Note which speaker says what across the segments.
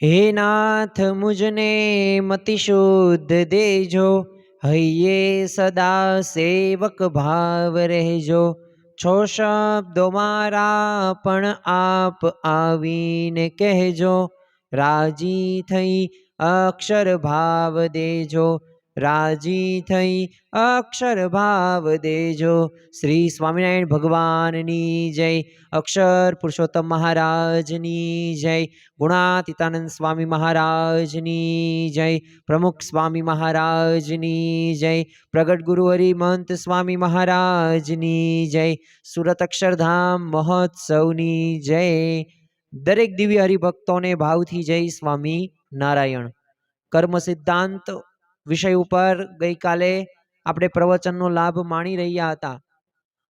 Speaker 1: हे नाथ मुझने मति शुद्ध देजो, हइये सदा सेवक भाव रहजो। छो शब्दो मारा पण आप आवीने कहजो, राजी थई अक्षर भाव देजो, राजी थई अक्षर भाव देजो। श्री स्वामिनारायण भगवाननी जय। अक्षर पुरुषोत्तम महाराजनी जय। गुणातीतानंद स्वामी महाराजनी जय। प्रमुख स्वामी महाराजनी जय। प्रगट गुरु हरि महंत स्वामी महाराजनी जय। સુરત અક્ષરધામ મહોત્સવની જય। દરેક દિવ્ય હરિભક્તોને ભાવથી જય સ્વામી નારાયણ। કર્મ સિદ્ધાંત વિષય ઉપર ગઈકાલે આપણે પ્રવચનનો લાભ માણી રહ્યા હતા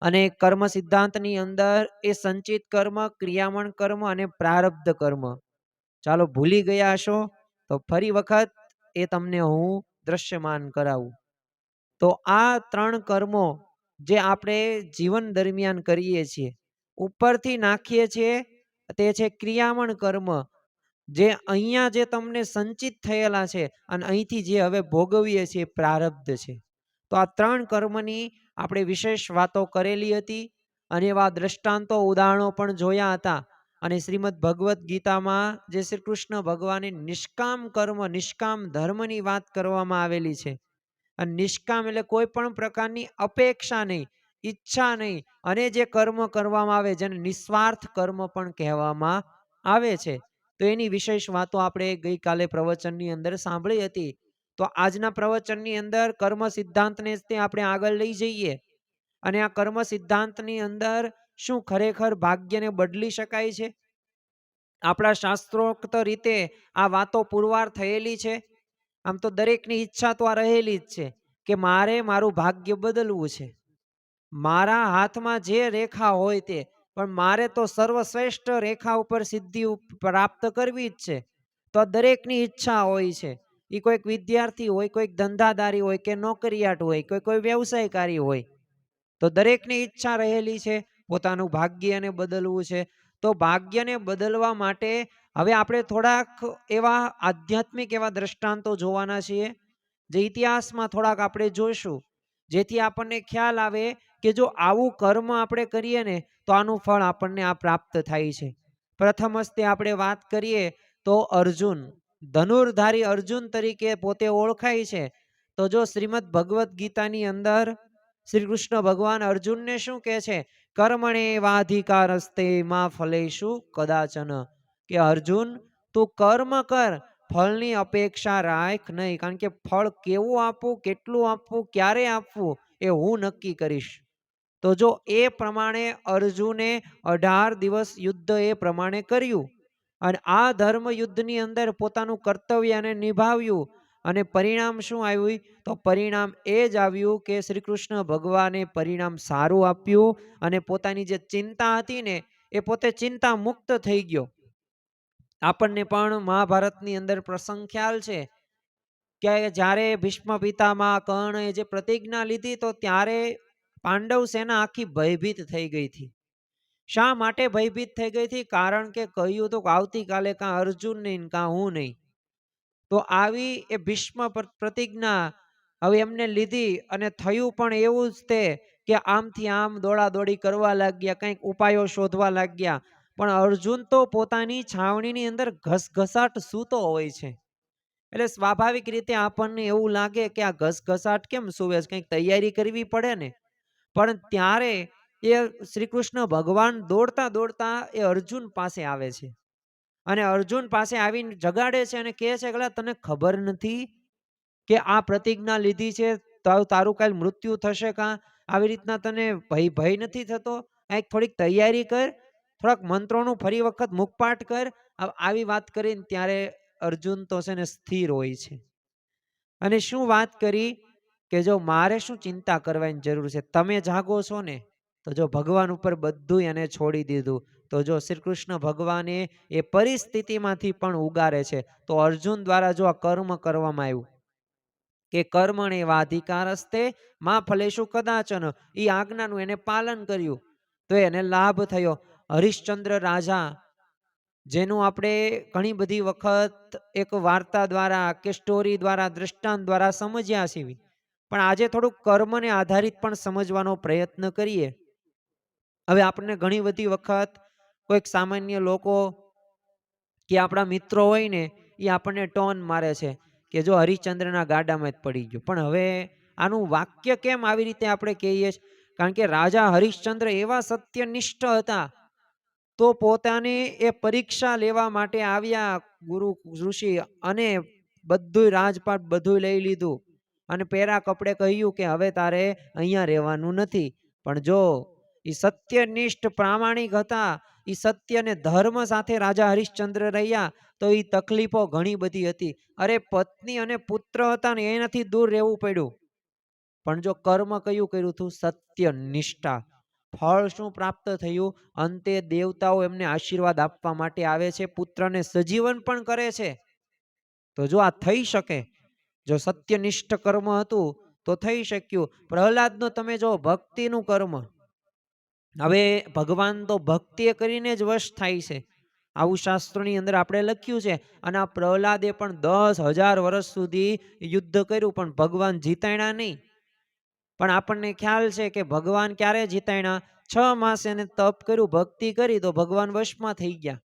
Speaker 1: અને કર્મ સિદ્ધાંતની અંદર એ સંચિત કર્મ, ક્રિયામણ કર્મ અને પ્રારબ્ધ કર્મ, ચાલો ભૂલી ગયા હશો તો ફરી વખત એ તમને હું દ્રશ્યમાન કરાવું। તો આ ત્રણ કર્મો જે આપણે જીવન દરમિયાન કરીએ છીએ, ઉપરથી નાખીએ છીએ તે છે ક્રિયામણ કર્મ, જે અહીંયા જે તમને સંચિત થયેલા છે અને અહીંથી જે હવે ભોગવીએ છીએ પ્રારબ્ધ છે। તો આ ત્રણ કર્મની આપણે વિશેષ વાતો કરેલી હતી અને એવા દ્રષ્ટાંતો, ઉદાહરણો પણ જોયા હતા। અને શ્રીમદ ભગવદ્ ગીતામાં જે શ્રી કૃષ્ણ ભગવાને નિષ્કામ કર્મ, નિષ્કામ ધર્મની વાત કરવામાં આવેલી છે। અને નિષ્કામ એટલે કોઈ પણ પ્રકારની અપેક્ષા નહીં, ઈચ્છા નહીં, અને જે કર્મ કરવામાં આવે જેને નિસ્વાર્થ કર્મ પણ કહેવામાં આવે છે। તો એની વિશેષ વાતો આપણે ગઈકાલે પ્રવચનની અંદર સાંભળી હતી। તો આજના પ્રવચનની અંદર કર્મ સિદ્ધાંતને આપણે આગળ લઈ જઈએ અને આ કર્મ સિદ્ધાંતની અંદર શું ખરેખર ભાગ્યને બદલી શકાય છે? આપણા શાસ્ત્રોક્ત રીતે આ વાતો પુરવાર થયેલી છે? આમ તો દરેકની ઈચ્છા તો આ રહેલી જ છે કે મારે મારું ભાગ્ય બદલવું છે, મારા હાથમાં જે રેખા હોય તે, પણ મારે તો સર્વશ્રેષ્ઠ રેખા ઉપર સિદ્ધિ પ્રાપ્ત કરવી જ છે। તો દરેકની ઈચ્છા હોય છે। એ કોઈક વિદ્યાર્થી હોય, કોઈક ધંધાદારી હોય, કે નોકરિયાત હોય, કોઈ વ્યવસાયકારી હોય, તો દરેકની ઈચ્છા રહેલી છે પોતાનું ભાગ્યને બદલવું છે। તો ભાગ્યને બદલવા માટે હવે આપણે થોડાક એવા આધ્યાત્મિક એવા દ્રષ્ટાંતો જોવાના છીએ, જે ઇતિહાસમાં થોડાક આપણે જોઈશું, જેથી આપણને ખ્યાલ આવે કે જો આવું કર્મ આપણે કરીએ ને તો આનું ફળ આપણને આ પ્રાપ્ત થાય છે। પ્રથમ હસ્તે આપણે વાત કરીએ તો અર્જુન, ધનુર્ધારી અર્જુન તરીકે પોતે ઓળખાય છે। તો જો શ્રીમદ ભગવદ્ ગીતાની અંદર શ્રી કૃષ્ણ ભગવાન અર્જુનને શું કહે છે? કર્મણે વાધિકારસ્તે માં ફલેષુ કદાચન, કે અર્જુન તું કર્મ કર, ફળની અપેક્ષા રાખ નહીં, કારણ કે ફળ કેવું આપવું, કેટલું આપવું, ક્યારે આપવું એ હું નક્કી કરીશ। તો જો એ પ્રમાણે અર્જુને 18 દિવસ યુદ્ધ એ પ્રમાણે કર્યું અને આ ધર્મ યુદ્ધની અંદર પોતાનું કર્તવ્યને નિભાવ્યું અને પરિણામ શું આવ્યું? તો પરિણામ એ જ આવ્યું કે શ્રી કૃષ્ણ ભગવાને પરિણામ સારું આપ્યું અને પોતાની જે ચિંતા હતી ને એ પોતે ચિંતા મુક્ત થઈ ગયો। આપણને પણ મહાભારતની અંદર પ્રસંગ ખ્યાલ છે કે જ્યારે ભીષ્મ પિતામહ કર્ણએ જે પ્રતિજ્ઞા લીધી તો ત્યારે પાંડવ સેના આખી ભયભીત થઈ ગઈ હતી। શા માટે ભયભીત થઈ ગઈ હતી? કારણ કે કહ્યું હતું કે આવતીકાલે કાં અર્જુન નહીં, કાં હું નહીં। તો આવી એ ભીષ્મ પ્રતિજ્ઞા હવે એમને લીધી અને થયું પણ એવું જ તે કે આમથી આમ દોડાદોડી કરવા લાગ્યા, કંઈક ઉપાયો શોધવા લાગ્યા, પણ અર્જુન તો પોતાની છાવણીની અંદર ઘસઘસાટ સૂતો હોય છે। એટલે સ્વાભાવિક રીતે આપણને એવું લાગે કે આ ઘસઘસાટ કેમ સૂવે છે, કંઈક તૈયારી કરવી પડે ને। પણ ત્યારે એ શ્રી કૃષ્ણ ભગવાન દોડતા દોડતા એ અર્જુન પાસે આવે છે અને અર્જુન પાસે આવીને જગાડે છે અને કહે છે કે તને ખબર નથી કે આ પ્રતિજ્ઞા લીધી છે, તારું કાલ મૃત્યુ થશે, કાં આવી રીતના તને ભય નથી થતો? કંઈક થોડીક તૈયારી કર, થોડાક મંત્રોનું ફરી વખત મુખપાઠ કર। આવી વાત કરીને ત્યારે અર્જુન તો છે ને સ્થિર હોય છે અને શું વાત કરી કે જો મારે શું ચિંતા કરવાની જરૂર છે, તમે જાગો છો ને? તો જો ભગવાન ઉપર બધું એને છોડી દીધું। તો જો શ્રી કૃષ્ણ ભગવાને એ પરિસ્થિતિમાંથી પણ ઉગારે છે। તો અર્જુન દ્વારા જો આ કર્મ કરવામાં આવ્યું કે કર્મણે વાધિકારસ્તે માં ફલેષુ કદાચન, એ આજ્ઞાનું એને પાલન કર્યું તો એને લાભ થયો। હરિશ્ચંદ્ર રાજા જેનું આપણે ઘણી બધી વખત એક વાર્તા દ્વારા કે સ્ટોરી દ્વારા દ્રષ્ટાંત દ્વારા સમજ્યા છીએ, પણ આજે થોડુંક કર્મને આધારિત પણ સમજવાનો પ્રયત્ન કરીએ. હવે આપણને ઘણી બધી વખત કોઈક સામાન્ય લોકો કે આપણા મિત્રો હોય ને, એ આપણને ટોન મારે છે કે જો હરિશ્ચંદ્રના ગાડામાં જ પડી ગયું. પણ હવે આનું વાક્ય કેમ આવી રીતે આપણે કહીએ? કારણ કે રાજા હરિશ્ચંદ્ર એવા સત્યનિષ્ઠ હતા, તો પોતાની એ પરીક્ષા લેવા માટે આવ્યા ગુરુ ઋષિ, અને બધું રાજપાટ બધું લઈ લીધું અને પહેરા કપડે કહ્યું કે હવે તારે અહીંયા રહેવાનું નથી. પણ જો એ સત્યનિષ્ઠ પ્રામાણિક હતા, એ સત્ય અને ધર્મ સાથે રાજા હરિશ્ચંદ્ર રહ્યા, તો એ તકલીફો ઘણી બધી હતી. અરે પત્ની અને પુત્ર હતા ને એનાથી દૂર રહેવું પડ્યું. પણ જો કર્મ કયું કર્યું હતું? સત્યનિષ્ઠા. ફળ શું પ્રાપ્ત થયું? અંતે દેવતાઓ એમને આશીર્વાદ આપવા માટે આવે છે, પુત્રને સજીવન પણ કરે છે. તો જો આ થઈ શકે, જો સત્યનિષ્ઠ કર્મ હતું તો થઈ શક્યું. પ્રહલાદનો તમે જો ભક્તિનું કર્મ, હવે ભગવાન તો ભક્તિ કરીને જ વશ થાય છે, આવું શાસ્ત્રોની અંદર આપણે લખ્યું છે. અને આ પ્રહલાદે પણ 10,000 વર્ષ સુધી યુદ્ધ કર્યું, પણ ભગવાન જીતાડ્યા નહીં. પણ આપણને ખ્યાલ છે કે ભગવાન ક્યારે જીતાડ્યા? 6 માસ એને તપ કર્યું, ભક્તિ કરી, તો ભગવાન વશમાં થઈ ગયા.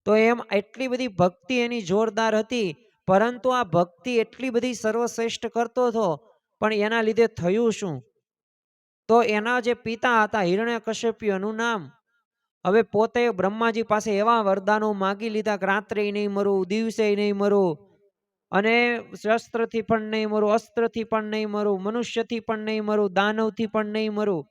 Speaker 1: તો એમ એટલી બધી ભક્તિ એની જોરદાર હતી. પરંતુ આ ભક્તિ એટલી બધી સર્વશ્રેષ્ઠ કરતો હતો, પણ એના લીધે થયું શું? તો એના જે પિતા હતા હિરણ્યકશ્યપનું નામ, હવે પોતે બ્રહ્માજી પાસે એવા વરદાનો માગી લીધા કે રાત્રે નહીં મરું, દિવસે નહીં મરું, અને શસ્ત્રથી પણ નહીં મરું, અસ્ત્રથી પણ નહીં મરું, મનુષ્યથી પણ નહીં મરું, દાનવથી પણ નહીં મરું,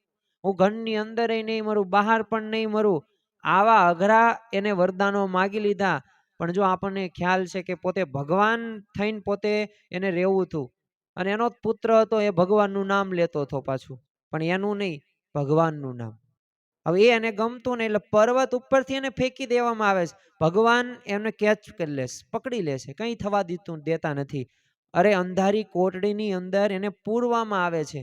Speaker 1: હું ઘરની અંદર નહીં મરું, બહાર પણ નહીં મરું. આવા અઘરા એને વરદાનો માગી લીધા. પણ જો આપણને ખ્યાલ છે કે પોતે ભગવાન થઈને પોતે એને રહેવું હતું, અને એનો જ પુત્ર હતો, એ ભગવાનનું નામ લેતો હતો પાછું, પણ એનું નહીં, ભગવાનનું નામ. હવે એને ગમતું ને એટલે પર્વત ઉપરથી એને ફેંકી દેવામાં આવે છે. ભગવાન એમને કેચ કરી લેશે, પકડી લેશે, કંઈ થવા દેતા નથી. અરે અંધારી કોટડીની અંદર એને પૂરવામાં આવે છે,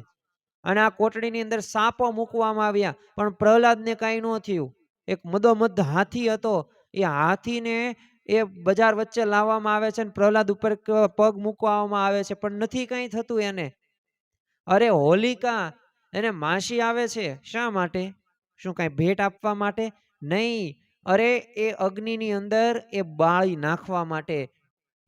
Speaker 1: અને આ કોટડીની અંદર સાપો મૂકવામાં આવ્યા, પણ પ્રહલાદને કાંઈ ન થયું. એક મદોમદ હાથી હતો, એ હાથીને એ બજાર વચ્ચે લાવવામાં આવે છે, અને પ્રહલાદ ઉપર પગ મૂકવામાં આવે છે, પણ નથી કંઈ થતું એને. અરે હોલિકા એને માસી આવે છે, શા માટે? શું કાંઈ ભેટ આપવા માટે? નહીં, અરે એ અગ્નિની અંદર એ બાળી નાખવા માટે.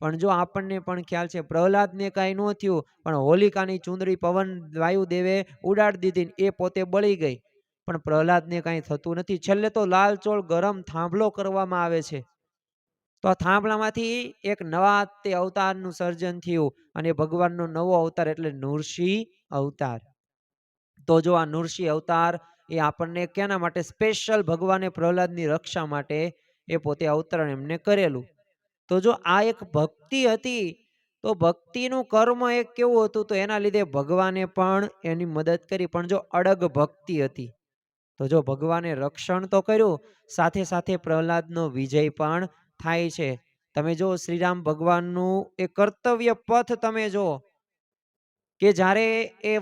Speaker 1: પણ જો આપણને પણ ખ્યાલ છે પ્રહલાદને કાંઈ ન થયું, પણ હોલિકાની ચુંદડી પવન વાયુદેવે ઉડાડી દીધી, એ પોતે બળી ગઈ. પણ પ્રહલાદને કાંઈ થતું નથી. છેલ્લે તો લાલચોળ ગરમ થાંભલો કરવામાં આવે છે, તો આ થાંભલામાંથી એક નવા તે અવતારનું સર્જન થયું, અને ભગવાનનો નવો અવતાર એટલે નૃસિંહ અવતાર. તો જો આ નૃસિંહ અવતાર એ આપણને કેના માટે? સ્પેશિયલ ભગવાને પ્રહલાદની રક્ષા માટે એ પોતે અવતરણ એમને કરેલું. તો જો આ એક ભક્તિ હતી, તો ભક્તિનું કર્મ એક કેવું હતું? તો એના લીધે ભગવાને પણ એની મદદ કરી. પણ જો અડગ ભક્તિ હતી, તો જો ભગવાને રક્ષણ તો કર્યું, સાથે સાથે પ્રહલાદનો વિજય પણ થાય છે. તમે જો શ્રીરામ ભગવાનનું એ કર્તવ્ય પથ તમે જો, કે જ્યારે એ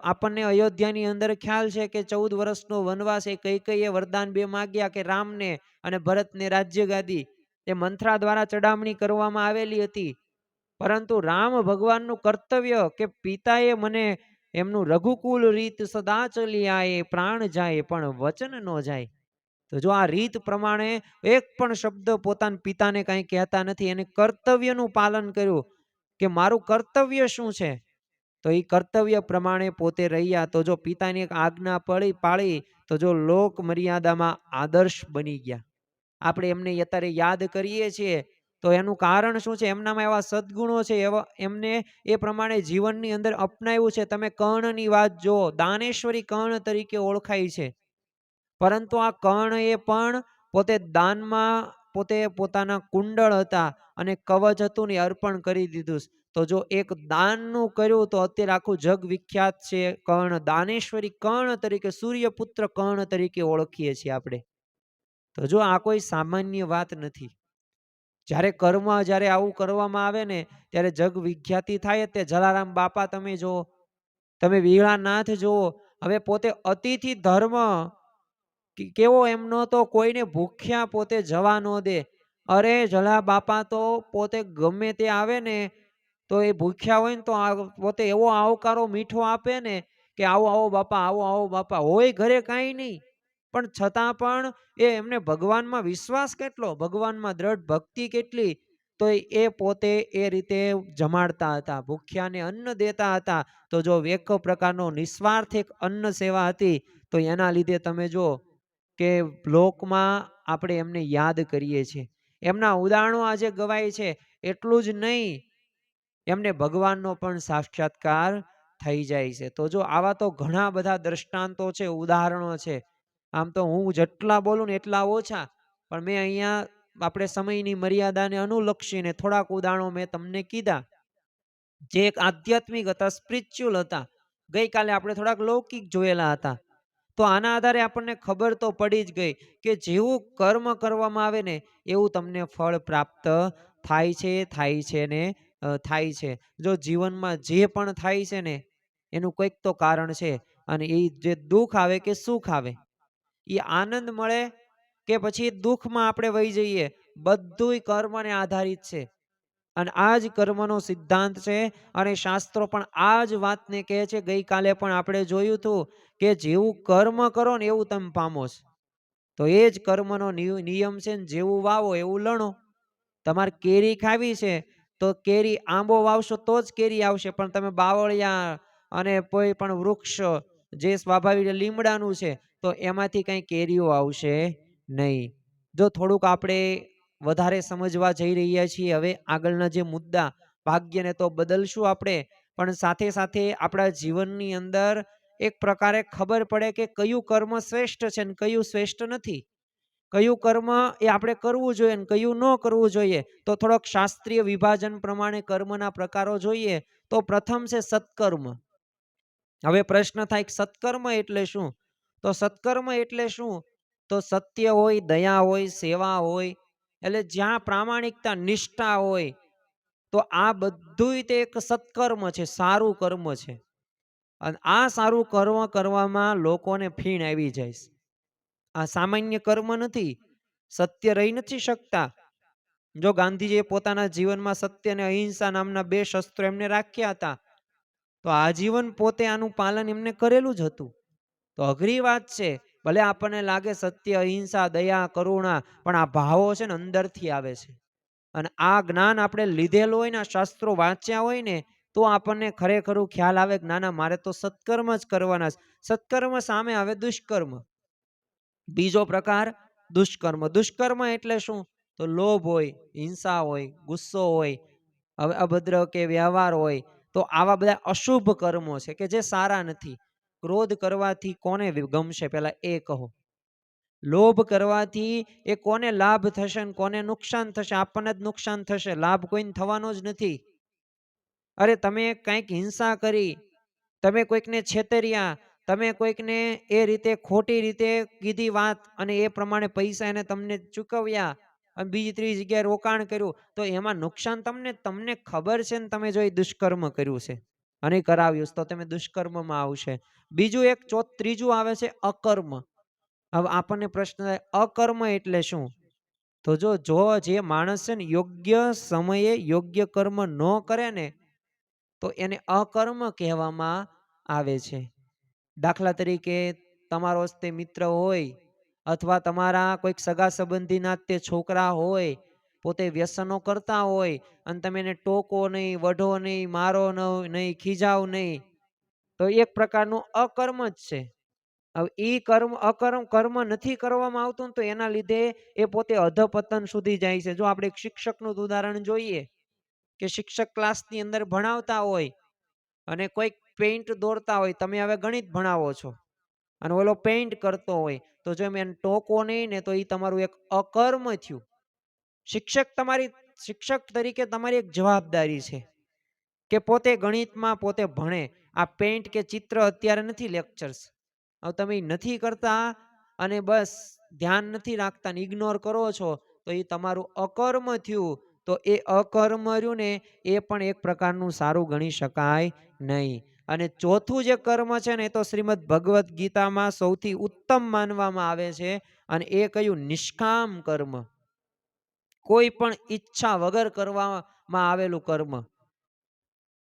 Speaker 1: આપણને અયોધ્યાની અંદર ખ્યાલ છે કે 14 વર્ષનો વનવાસ, એ કઈ વરદાન બે માગ્યા કે રામને અને ભરતને રાજ્ય ગાદી, એ મંથરા દ્વારા ચડામણી કરવામાં આવેલી હતી. પરંતુ રામ ભગવાનનું કર્તવ્ય કે પિતાએ મને એમનું રઘુકુલ રીત સદા ચલી આએ, પ્રાણ જાય પણ વચન ન જાય. તો જો આ રીત પ્રમાણે એક પણ શબ્દ પોતાના પિતાને કાંઈ કહેતા નથી, એને કર્તવ્યનું પાલન કર્યું કે મારું કર્તવ્ય શું છે, તો એ કર્તવ્ય પ્રમાણે પોતે રહ્યા. તો જો પિતાની એક આજ્ઞા પાળી, તો જો લોક મર્યાદામાં આદર્શ બની ગયા. આપણે એમને અત્યારે યાદ કરીએ છીએ, તો એનું કારણ શું છે? એમનામાં એવા સદગુણો છે, એવા એમને એ પ્રમાણે જીવનની અંદર અપનાવ્યું છે. તમે કર્ણની વાત જો, દાનેશ્વરી કર્ણ તરીકે ઓળખાય છે, પરંતુ આ કર્ણ એ પણ પોતે દાનમાં પોતે પોતાના કુંડળ હતા અને કવચ હતું ને અર્પણ કરી દીધું. તો જો એક દાનનું કર્યું, તો અત્યારે આખું જગ વિખ્યાત છે કર્ણ, દાનેશ્વરી કર્ણ તરીકે, સૂર્યપુત્ર કર્ણ તરીકે ઓળખીએ છીએ આપણે. તો જો આ કોઈ સામાન્ય વાત નથી. જ્યારે કર્મ જ્યારે આવું કરવામાં આવે ને, ત્યારે જગ વિખ્યાતિ થાય. તે જલારામ બાપા તમે જો, તમે વીળાનાથ જુઓ, હવે પોતે અતિથિ ધર્મ કેવો એમનો તો કોઈને ભૂખ્યા પોતે જવા ન દે. અરે જલા બાપા તો પોતે ગમે તે આવે ને તો એ ભૂખ્યા હોય ને તો પોતે એવો આવકારો મીઠો આપે ને કે આવો આવો બાપા, આવો આવો બાપા. હોય ઘરે કાંઈ નહીં, પણ છતાં પણ એમને ભગવાનમાં વિશ્વાસ કેટલો, ભગવાનમાં દ્રઢ ભક્તિ કેટલી, તો એ પોતે એ રીતે જમાડતા હતા, ભૂખ્યાને અન્ન દેતા હતા. તો જો એક પ્રકારનો નિસ્વાર્થ એક અન્ન સેવા હતી, તો એના લીધે તમે જો કે લોકમાં આપણે એમને યાદ કરીએ છીએ. એમના ઉદાહરણો આજે ગવાય છે. એટલું જ નહીં, એમને ભગવાનનો પણ સાક્ષાત્કાર થઈ જાય છે. તો જો આવા તો ઘણા બધા દ્રષ્ટાંતો છે, ઉદાહરણો છે. આમ તો હું જેટલા બોલું ને એટલા ઓછા, પણ મેં અહીંયા આપણે સમયની મર્યાદાને અનુલક્ષીને થોડાક ઉદાહરણો મેં તમને કીધા, જે એક આધ્યાત્મિક હતા, સ્પિરિચ્યુઅલ હતા. ગઈકાલે આપણે થોડાક લૌકિક જોયેલા હતા. તો આના આધારે આપણને ખબર તો પડી જ ગઈ કે જેવું કર્મ કરવામાં આવે ને એવું તમને ફળ પ્રાપ્ત થાય છે ને થાય છે. જો જીવનમાં જે પણ થાય છે ને એનું કોઈક તો કારણ છે, અને એ જે દુઃખ આવે કે સુખ આવે, એ આનંદ મળે કે પછી દુઃખમાં આપણે વહી જઈએ, બધુંય કર્મને આધારિત છે. અને આ જ કર્મનો સિદ્ધાંત છે, અને શાસ્ત્રો પણ આ જ વાતને કહે છે. ગઈકાલે પણ આપણે જોયું હતું કે જેવું કર્મ કરો ને એવું તમે પામો છો. તો એ જ કર્મનો નિયમ છે ને, જેવું વાવો એવું લણો. તમારે કેરી ખાવી છે તો કેરી આંબો વાવશો તો જ કેરી આવશે, પણ તમે બાવળિયા અને કોઈ પણ વૃક્ષ જે સ્વાભાવિક લીમડાનું છે તો એમાંથી કઈ કેરીઓ આવશે નહીં. જો થોડુંક આપણે વધારે સમજવા જઈ રહ્યા છીએ હવે આગળના જે મુદ્દા, ભાગ્યને તો બદલશું આપણે, પણ સાથે સાથે આપણા જીવનની અંદર એક પ્રકારે ખબર પડે કે કયું કર્મ શ્રેષ્ઠ છે ને કયું શ્રેષ્ઠ નથી, કયું કર્મ એ આપણે કરવું જોઈએ ને કયું ન કરવું જોઈએ. તો થોડોક શાસ્ત્રીય વિભાજન પ્રમાણે કર્મના પ્રકારો જોઈએ. તો પ્રથમ છે સત્કર્મ. હવે પ્રશ્ન થાય કે સત્કર્મ એટલે શું? તો સત્કર્મ એટલે શું? તો સત્ય હોય, દયા હોય, સેવા હોય, એટલે જ્યાં પ્રામાણિકતા, નિષ્ઠા હોય, તો આ બધુંય તે એક સત્કર્મ છે, સારું કર્મ છે. અને આ સારું કર્મ કરવામાં લોકોને ફીણ આવી જાય. આ સામાન્ય કર્મ નથી, સત્ય રહી નથી શકતા. જો ગાંધીજીએ પોતાના જીવનમાં સત્ય અને અહિંસા નામના બે શસ્ત્રો એમને રાખ્યા હતા, તો આજીવન પોતે આનું પાલન એમને કરેલું જ હતું. તો અઘરી વાત છે. ભલે આપણને લાગે સત્ય, અહિંસા, દયા, કરુણા, પણ આ ભાવો છે ને અંદરથી આવે છે. અને આ જ્ઞાન આપણે લીધેલું હોય ને, શાસ્ત્રો વાંચ્યા હોય ને, તો આપણને ખરેખરું ખ્યાલ આવે કે ના ના, મારે તો સત્કર્મ જ કરવાના છે. સત્કર્મ સામે આવે દુષ્કર્મ. બીજો પ્રકાર દુષ્કર્મ. દુષ્કર્મ એટલે શું? તો લોભ હોય, હિંસા હોય, ગુસ્સો હોય, અભદ્ર કે વ્યવહાર હોય, તો આવા બધા અશુભ કર્મો છે કે જે સારા નથી. ક્રોધ કરવાથી કોને ગમશે, પેલા એ કહો. લોભ કરવાથી એ કોને લાભ થશે ને કોને નુકસાન થશે? આપણને જ નુકસાન થશે, લાભ કોઈને થવાનો જ નથી. અરે તમે કંઈક હિંસા કરી, તમે કોઈકને છેતર્યા, તમે કોઈકને એ રીતે ખોટી રીતે કીધી વાત અને એ પ્રમાણે પૈસા એને તમને ચૂકવ્યા અને બીજી ત્રીજી જગ્યાએ રોકાણ કર્યું, તો એમાં નુકસાન તમને ખબર છે ને, તમે જો એ દુષ્કર્મ કર્યું છે અને કરાવ્યું તો તમે દુષ્કર્મમાં આવશે. બીજું એક ત્રીજું આવે છે અકર્મ. હવે આપણને પ્રશ્ન થાય, અકર્મ એટલે શું? તો જો જે માણસ છે ને યોગ્ય સમયે યોગ્ય કર્મ ન કરે ને, તો એને અકર્મ કહેવામાં આવે છે. દાખલા તરીકે તમારો તે મિત્ર હોય અથવા તમારા કોઈક સગા સંબંધીના તે છોકરા હોય, પોતે વ્યસનો કરતા હોય અને તમે એને ટોકો નહીં, વઢો નહીં, મારો નહીં, ખીજાવ નહીં, તો એક પ્રકારનું અકર્મ જ છે. હવે એ કર્મ નથી કરવામાં આવતું તો એના લીધે એ પોતે અધપતન સુધી જાય છે. જો આપણે એક શિક્ષકનું ઉદાહરણ જોઈએ કે શિક્ષક ક્લાસની અંદર ભણાવતા હોય અને કોઈક પેઇન્ટ દોરતા હોય, તમે હવે ગણિત ભણાવો છો અને ઓલો પેઇન્ટ કરતો હોય, તો જો એમ એને ટોકો નહીં ને, તો એ તમારું એક અકર્મ થયું. શિક્ષક તરીકે તમારી એક જવાબદારી છે કે પોતે ગણિતમાં પોતે ભણે. આ પેઇન્ટ કે ચિત્ર અત્યારે નથી લેક્ચર્સ, હવે તમે નથી કરતા અને બસ ધ્યાન નથી રાખતા, ઇગ્નોર કરો છો, તો એ તમારું અકર્મ થયું. તો એ અકર્મ રહ્યું ને, એ પણ એક પ્રકારનું સારું ગણી શકાય નહીં. અને ચોથું જે કર્મ છે ને એ તો શ્રીમદ ભગવદ્ ગીતામાં સૌથી ઉત્તમ માનવામાં આવે છે. અને એ કયું? નિષ્કામ કર્મ. કોઈ પણ ઈચ્છા વગર કરવામાં આવેલું કર્મ.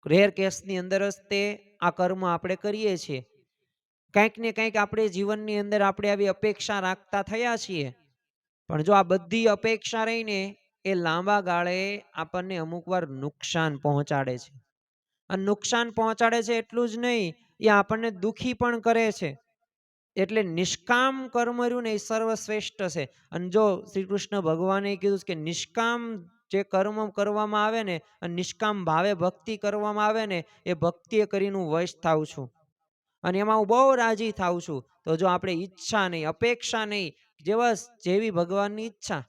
Speaker 1: રેર કેસની અંદર જ તે આ કર્મ આપણે કરીએ છીએ. કંઈક ને કંઈક આપણે જીવનની અંદર આપણે આવી અપેક્ષા રાખતા થયા છીએ. પણ જો આ બધી અપેક્ષા રહીને એ લાંબા ગાળે આપણને અમુક વાર નુકસાન પહોંચાડે છે. અને નુકસાન પહોંચાડે છે એટલું જ નહીં, એ આપણને દુઃખી પણ કરે છે. એટલે નિષ્કામ કર્મ રહ્યું ને એ સર્વશ્રેષ્ઠ છે. અને જો શ્રી કૃષ્ણ ભગવાને કીધું કે નિષ્કામ જે કર્મ કરવામાં આવે ને, અને નિષ્કામ ભાવે ભક્તિ કરવામાં આવે ને, એ ભક્તિ કરીને હું વશ થાઉં છું અને એમાં હું બહુ રાજી થાઉં છું. તો જો આપણે ઈચ્છા નહીં, અપેક્ષા નહીં, જેવી ભગવાનની ઈચ્છા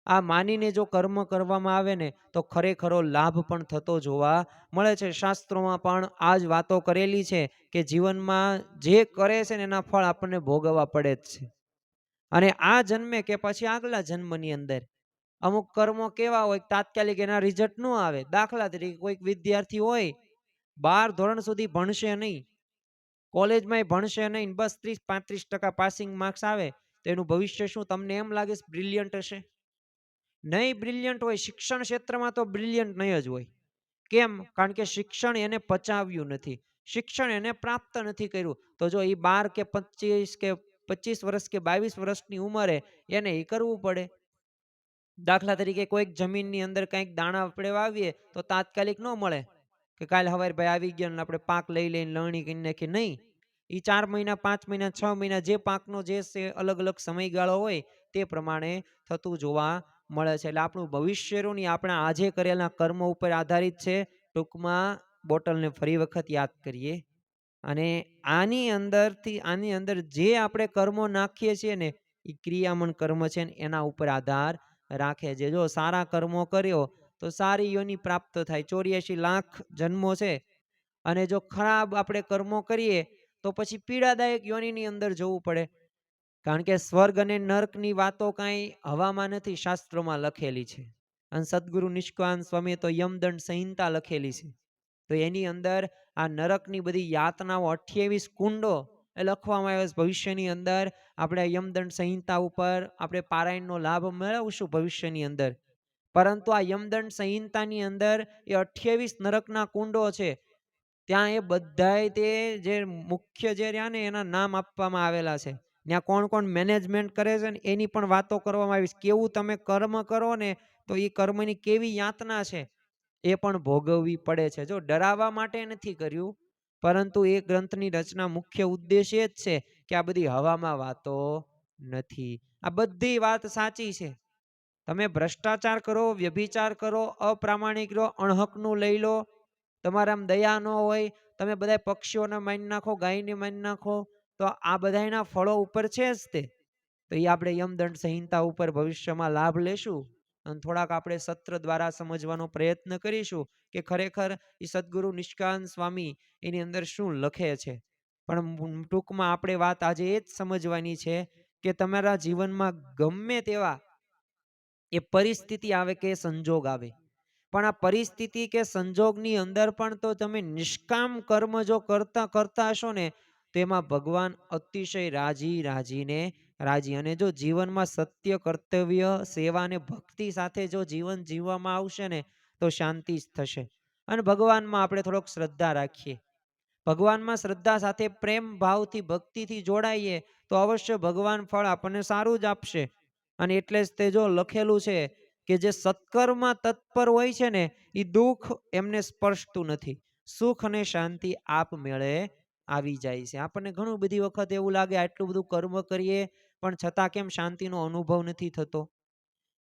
Speaker 1: આ માનીને જો કર્મ કરવામાં આવે ને, તો ખરેખરો લાભ પણ થતો જોવા મળે છે. શાસ્ત્રોમાં પણ આ જ વાતો કરેલી છે કે જીવનમાં જે કરે છે ને એના ફળ આપણને ભોગવવા પડે જ છે. અને આ જન્મે કે પછી આગલા જન્મની અંદર અમુક કર્મો કેવા હોય, તાત્કાલિક એના રિઝલ્ટ ન આવે. દાખલા તરીકે કોઈક વિદ્યાર્થી હોય, 12 ધોરણ સુધી ભણશે નહીં, કોલેજમાં ભણશે નહીં, બસ 30-35% પાસિંગ માર્ક્સ આવે, તો એનું ભવિષ્ય શું તમને એમ લાગે બ્રિલિયન્ટ હશે? નહીં બ્રિલિયન્ટ હોય. શિક્ષણ ક્ષેત્રમાં તો બ્રિલિયન્ટ નહીં જ હોય. કેમ? કારણ કે શિક્ષણ એને પચાવ્યું નથી, શિક્ષણ એને પ્રાપ્ત નથી કર્યું. તો જો એ 12 કે 25 કે 25 વર્ષ કે 22 વર્ષની ઉંમરે એને એ કરવું પડે. દાખલા તરીકે કોઈક જમીનની અંદર કંઈક દાણા આપણે વાવીએ તો તાત્કાલિક ન મળે કે કાલે સવારે ભાઈ આવી ગયા ને આપણે પાક લઈ લઈને લણણી કરી નાખીએ. નહીં, એ 4 મહિના, 5 મહિના, 6 મહિના જે પાકનો જે અલગ અલગ સમયગાળો હોય તે પ્રમાણે થતું જોવા મળે છે. એટલે આપણું ભવિષ્યનું આપણા આજે કરેલા કર્મ ઉપર આધારિત છે. ટૂંકમાં બોટલને ફરી વખત યાદ કરીએ. અને આની અંદર જે આપણે કર્મો નાખીએ છીએ ને, એ ક્રિયામન કર્મ છે ને એના ઉપર આધાર રાખે છે. જો સારા કર્મો કર્યો તો સારી યોની પ્રાપ્ત થાય, 84 લાખ જન્મો છે. અને જો ખરાબ આપણે કર્મો કરીએ તો પછી પીડાદાયક યોનિની અંદર જવું પડે. કારણ કે સ્વર્ગ અને નર્કની વાતો કાંઈ હવામાં નથી, શાસ્ત્રોમાં લખેલી છે. અને સદગુરુ નિષ્કાંત સ્વામીએ તો યમદંડ સંહિતા લખેલી છે. તો એની અંદર આ નરકની બધી યાતનાઓ 28 કુંડો એ લખવામાં આવ્યો છે. ભવિષ્યની અંદર આપણે યમદંડ સંહિતા ઉપર આપણે પારાયણનો લાભ મેળવશું ભવિષ્યની અંદર. પરંતુ આ યમદંડ સંહિતાની અંદર એ 28 નરકના કુંડો છે. ત્યાં એ બધાય તે જે મુખ્ય જે રહ્યા ને એના નામ આપવામાં આવેલા છે. ત્યાં કોણ કોણ મેનેજમેન્ટ કરે છે ને એની પણ વાતો કરવામાં આવી છે. કેવું તમે કર્મ કરો ને તો એ કર્મની કેવી યાતના છે એ પણ ભોગવવી પડે છે. જો ડરાવવા માટે નથી કર્યું, પરંતુ એ ગ્રંથની રચના મુખ્ય ઉદ્દેશ એ જ છે કે આ બધી હવામાં વાતો નથી. આ બધી વાત સાચી છે. તમે ભ્રષ્ટાચાર કરો, વ્યભિચાર કરો, અપ્રામાણિક રહો, અણહકનું લઈ લો, તમારામાં દયા ન હોય, તમે બધા પક્ષીઓને મારી નાખો, ગાયને મારી નાખો, તો આ બધાના ફળો ઉપર છે જ તે. તો એ આપણે યમદંડ સંહિતા ઉપર ભવિષ્યમાં લાભ લેશું અને થોડાક આપણે સત્ર દ્વારા સમજવાનો પ્રયત્ન કરીશું કે ખરેખર એ સદગુરુ નિષ્કાંત સ્વામી એની અંદર શું લખે છે. પણ ટૂંકમાં આપણે વાત આજે એ જ સમજવાની છે કે તમારા જીવનમાં ગમે તેવા એ પરિસ્થિતિ આવે કે સંજોગ આવે, પણ આ પરિસ્થિતિ કે સંજોગની અંદર પણ તો તમે નિષ્કામ કર્મ જો કરતા હશો ને, તેમાં ભગવાન અતિશય રાજી. અને જો જીવનમાં સત્ય, કર્તવ્ય, સેવા અને ભક્તિ સાથે જો જીવન જીવવામાં આવશે ને તો શાંતિ જ થશે. અને ભગવાનમાં આપણે થોડોક શ્રદ્ધા રાખીએ, ભગવાનમાં શ્રદ્ધા સાથે પ્રેમ ભાવથી ભક્તિથી જોડાઈએ તો અવશ્ય ભગવાન ફળ આપણને સારું જ આપશે. અને એટલે જ તે જો લખેલું છે કે જે સત્કર્મમાં તત્પર હોય છે ને એ દુઃખ એમને સ્પર્શતું નથી, સુખ અને શાંતિ આપમેળે આવી જાય છે. આપણને ઘણું બધી વખત એવું લાગે આટલું બધું કર્મ કરીએ પણ છતાં કેમ શાંતિનો અનુભવ નથી થતો,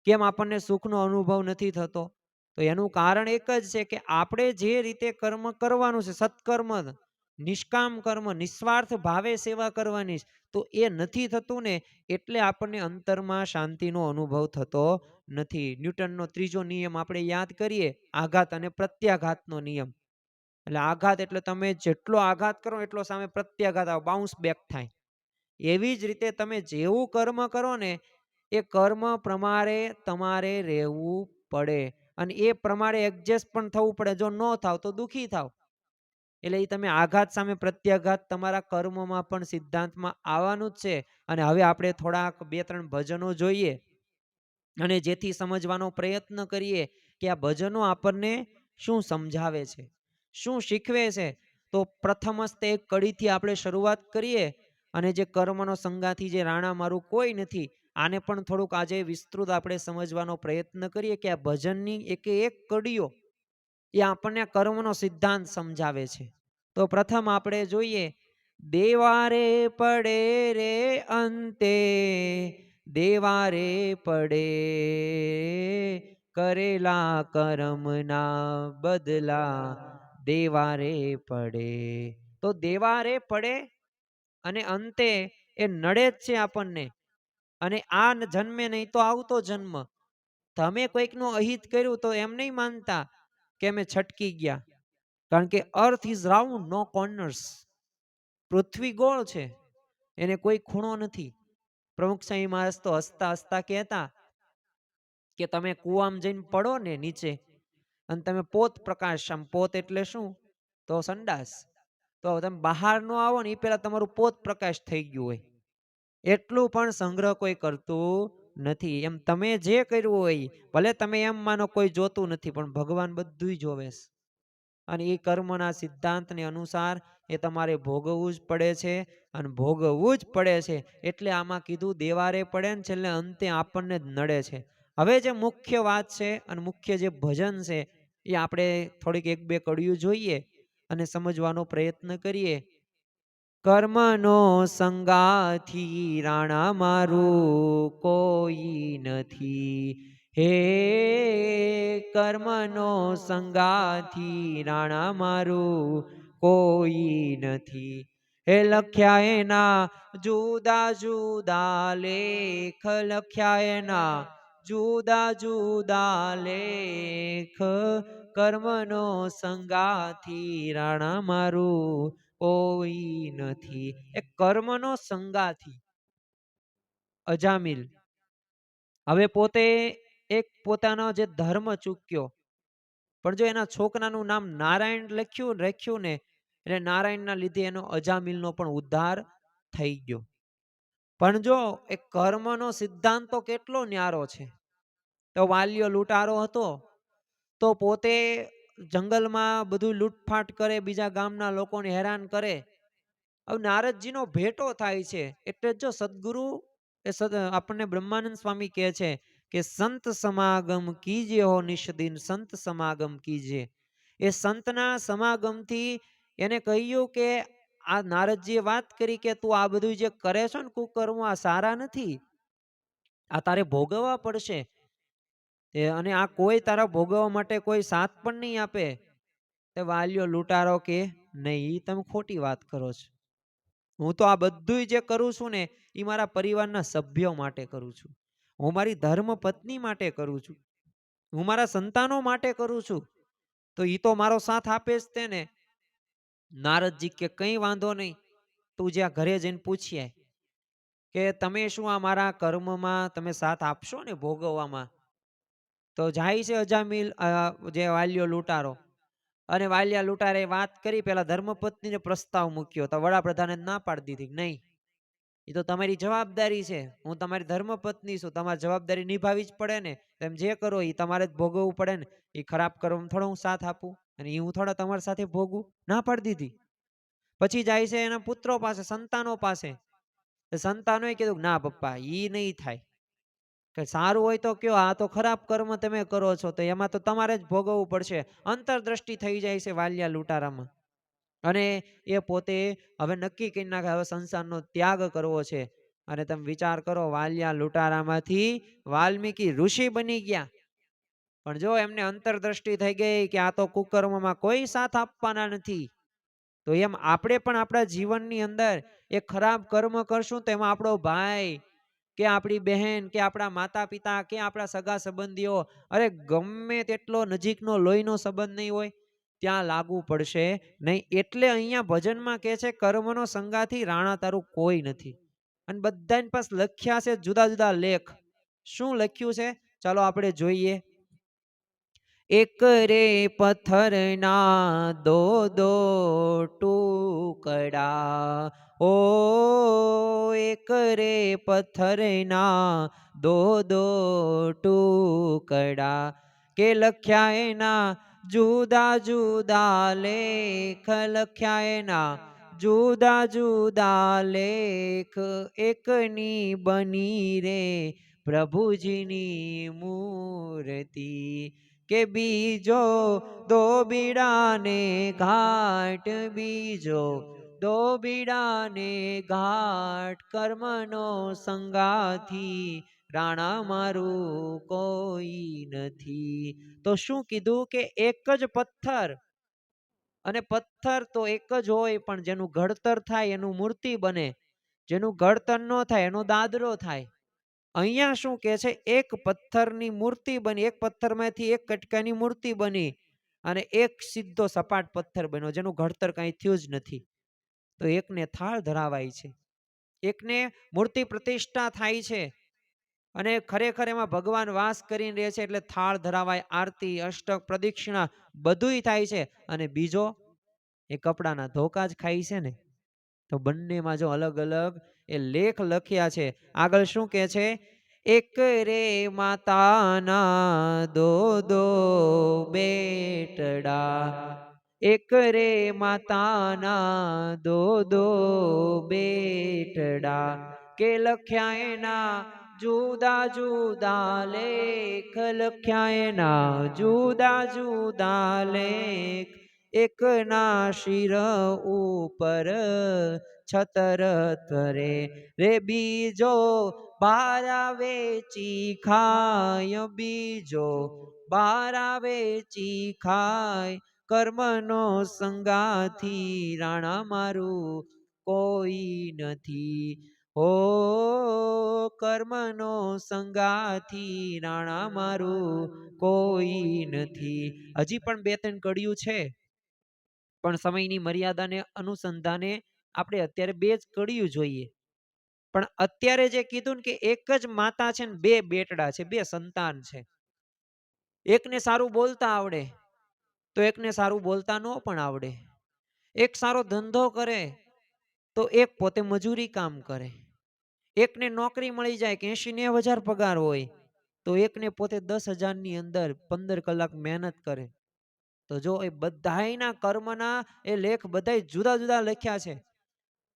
Speaker 1: કેમ આપણને સુખનો અનુભવ નથી થતો? તો એનું કારણ એક જ છે કે આપણે જે રીતે કર્મ કરવાનું છે, સત્કર્મ, નિષ્કામ કર્મ, નિસ્વાર્થ ભાવે સેવા કરવાની, તો એ નથી થતું ને એટલે આપણને અંતરમાં શાંતિનો અનુભવ થતો નથી. ન્યૂટનનો ત્રીજો નિયમ આપણે યાદ કરીએ, આઘાત અને પ્રત્યાઘાતનો નિયમ. એટલે આઘાત એટલે તમે જેટલો આઘાત કરો એટલો સામે પ્રત્યાઘાત આવે, બાઉન્સ બેક થાય. એવી જ રીતે તમે જેવું કર્મ કરો ને એ કર્મ પ્રમાણે તમારે રહેવું પડે અને એ પ્રમાણે એડજસ્ટ પણ થવું પડે. જો ન થાવ તો દુઃખી થાવ. એટલે એ તમે આઘાત સામે પ્રત્યાઘાત તમારા કર્મમાં પણ સિદ્ધાંતમાં આવવાનું જ છે. અને હવે આપણે થોડાક 2-3 ભજનો જોઈએ અને જેથી સમજવાનો પ્રયત્ન કરીએ કે આ ભજનો આપણને શું સમજાવે છે, શું શીખવે છે. તો પ્રથમ જ તે એક કડીથી આપણે શરૂઆત કરીએ અને જે કર્મનો સંગાથી જે રાણા મારું કોઈ નથી, આને પણ થોડુંક આજે વિસ્તૃત આપણે સમજવાનો પ્રયત્ન કરીએ કે આ ભજનની એકે એક કડીઓ એ આપણને કર્મનો સિદ્ધાંત સમજાવે છે. તો પ્રથમ આપણે જોઈએ, દેવારે પડે રે અંતે, દેવારે પડે કરેલા કર્મના બદલા, દેવારે પડે. તો દેવારે પડે અને અંતે એ નડે જ છે આપણને. અને આ જન્મે નહીં તો આવતો જન્મ. તમે કોઈકનું અહિત કર્યું તો એમ નહીં માનતા કે અમે છટકી ગયા, કારણ કે earth is round, no corners. પૃથ્વી ગોળ છે, એને કોઈ ખૂણો નથી. પ્રમુખ સ્વામી મહારાજ તો હસતા હસતા કહેતા કે તમે કુવામાં જઈને પડો ને નીચે અને તમે પોત પ્રકાશ, આમ પોત એટલે શું, તો સંડાસ. તો તમે બહાર નો આવો ને એ પેલા તમારું પોત પ્રકાશ થઈ ગયું હોય. એટલું પણ સંગ્રહ કોઈ કરતું નથી. એમ તમે જે કર્યું હોય, ભલે તમે એમ માનો કોઈ જોતું નથી, પણ ભગવાન બધું જોવે છે. અને એ કર્મના સિદ્ધાંતને અનુસાર એ તમારે ભોગવવું જ પડે છે અને ભોગવવું જ પડે છે. એટલે આમાં કીધું દેવારે પડે ને છેલ્લે અંતે આપણને જ નડે છે. હવે જે મુખ્ય વાત છે અને મુખ્ય જે ભજન છે એ આપણે થોડીક 1-2 કડીઓ જોઈએ અને સમજવાનો પ્રયત્ન કરીએ. કર્મનો સંગાથી રાણા મારું કોઈ નથી, હે કર્મનો સંગાથી રાણા મારું કોઈ નથી. હે લખ્યા એના જુદા જુદા લેખ, લખ્યા એના જુદા જુદા લેખ, કર્મનો સંગાથી રાણા મારું કોઈ નથી. એ કર્મનો સંગાથી અજામિલ હવે પોતે એક પોતાનો જે ધર્મ ચૂક્યો, પણ જો એના છોકરાનું નામ નારાયણ રાખ્યું ને, એટલે નારાયણના લીધે એનો અજામિલનો પણ ઉદ્ધાર થઈ ગયો. પણ જો એ કર્મનો સિદ્ધાંત તો કેટલો ન્યારો છે. તો વાલ્યો લૂંટારો હતો, તો પોતે જંગલમાં બધું લૂંટફાટ કરે, બીજા ગામના લોકોને હેરાન કરે. હવે નારદજીનો ભેટો થાય છે, એટલે જો સદગુરુ આપણને બ્રહ્માનંદ સ્વામી કહે છે કે સંત સમાગમ કીજે હો નિષ્દિન, સંત સમાગમ કીજે. એ સંતના સમાગમથી એને કહ્યું કે આ નારદજીએ વાત કરી કે તું આ બધું જે કરે છે ને કુકર્મ, આ સારા નથી, આ તારે ભોગવવા પડશે. અને આ કોઈ તારા ભોગવવા માટે કોઈ સાથ પણ નહીં આપે. તે વાલ્યો લૂંટારો કે નહીં, તમે ખોટી વાત કરો છો. હું તો આ બધું જે કરું છું ને એ મારા પરિવારના સભ્યો માટે કરું છું. હું મારી ધર્મ પત્ની માટે કરું છું. હું મારા સંતાનો માટે કરું છું. તો એ તો મારો સાથ આપે જ તેને. નારદજી કે કઈ વાંધો નહીં, તું જ્યાં ઘરે જઈને પૂછીએ કે તમે શું આ મારા કર્મમાં તમે સાથ આપશો ને ભોગવવામાં. તો જાય છે અજામિલ, જે વાલ્યો લૂંટારો, અને વાલિયા લૂંટારે વાત કરી, પેલા ધર્મપત્નીને પ્રસ્તાવ મૂક્યો, તો વડાપ્રધાને ના પાડી દીધી, નહીં, એ તો તમારી જવાબદારી છે, હું તમારી ધર્મપત્ની છું, તમારી જવાબદારી નિભાવી જ પડે ને, તેમ જે કરો એ તમારે જ ભોગવવું પડે ને. એ ખરાબ કર્મ થોડો હું સાથ આપું અને એ હું થોડા તમારી સાથે ભોગવું, ના પાડી દીધી. પછી જાય છે એના પુત્રો પાસે, સંતાનો પાસે. સંતાનોએ કીધું ના પપ્પા ઈ નહીં થાય, કે સારું હોય તો કયો, આ તો ખરાબ કર્મ તમે કરો છો, તો એમાં તો તમારે જ ભોગવવું પડશે. અંતરદ્રષ્ટિ થઈ જાય છે વાલિયા લૂંટારામાં. અને એ પોતે હવે નક્કી કરી નાખે હવે સંસારનો ત્યાગ કરવો છે. અને તમે વિચાર કરો, વાલિયા લૂંટારામાંથી વાલ્મીકી ઋષિ બની ગયા. પણ જો એમને અંતરદ્રષ્ટિ થઈ ગઈ કે આ તો કુકર્મમાં કોઈ સાથ આપવાના નથી. તો એમ આપણે પણ આપણા જીવનની અંદર એક ખરાબ કર્મ કરશું તો એમાં આપણો ભાઈ કે આપણી બહેન કે આપણા માતા પિતા કે આપણા સગા સંબંધીઓ, અરે ગમે તેટલો નજીકનો લોહીનો સંબંધ નહીં હોય, ત્યાં લાગુ પડશે નહીં. એટલે અહીંયા ભજનમાં કહે છે કર્મનો સંગાથી રાણા તારું કોઈ નથી. અને બધાની પાસે લખ્યા છે જુદા જુદા લેખ. શું લખ્યું છે ચાલો આપણે જોઈએ. એક રે પથ્થરના દો ટુકડા, ઓ એક રે પથ્થરના દો ટુકડા, કે લખ્યા એના જુદા જુદા લેખ, લખ્યા એના જુદા જુદા લેખ, એકની બની રે પ્રભુજીની મૂર્તિ, કે બીજો દોબીડાને ઘાટ, બીજો દોબીડાને ઘાટ, કર્મનો સંગાથી રાણા મારું કોઈ નથી. તો શું કીધું કે એક જ પથ્થર, અને પથ્થર તો એક જ હોય પણ જેનું ઘડતર થાય એનું મૂર્તિ બને, જેનું ઘડતર ન થાય એનો દાદરો થાય. અહીંયા શું કે છે, એક પથ્થરની મૂર્તિ બની, એક પથ્થરમાંથી એક કટકાની મૂર્તિ બની, અને એક સીધો સપાટ પથ્થર બન્યો જેનું ઘડતર કાંઈ થયું જ નથી. તો એકને થાળ ધરાવાય છે, એકને મૂર્તિ પ્રતિષ્ઠા થાય છે, અને ખરેખર એમાં ભગવાન વાસ કરીને રહે છે, એટલે થાળ ધરાવાય, આરતી, અષ્ટક, પ્રદક્ષિણા બધુંય થાય છે. અને બીજો એ કપડાના ધોકા જ ખાય છે ને. તો બંનેમાં જો અલગ અલગ એ લેખ લખ્યા છે. આગળ શું કે છે, એક રે માતાના દો બેટડા, એક રે માતાના દો બેટડા, કે લખ્યા એના જુદા જુદા લેખ, લખ્યા એના જુદા જુદા લેખ, એકના શિર ઉપર છતર તરે, રે બીજો બારા વેચી ખાય, બીજો બારા વેચી ખાય, કર્મનો સંગાથી રાણા મારું કોઈ નથી. ઓ કર્મનો સંગાથી રાણા મારું કોઈ નથી. હજી પણ બે ત્રણ કડિયું છે, પણ સમયની મર્યાદાને અનુસંધાને આપણે અત્યારે બે જ કડિયું જોઈએ. પણ અત્યારે જે કીધું ને કે એક જ માતા છે ને બે બેટડા છે, બે સંતાન છે. એકને સારું બોલતા આવડે તો એકને સારું બોલતા ન પણ આવડે. એક સારો ધંધો કરે તો એક પોતે મજૂરી કામ કરે. એકને નોકરી મળી જાય કે 80-90 પગાર હોય, તો એકને પોતે 10,000 ની અંદર 15 કલાક મહેનત કરે. તો જો એ બધાયના કર્મના એ લેખ બધાય જુદા જુદા લખ્યા છે.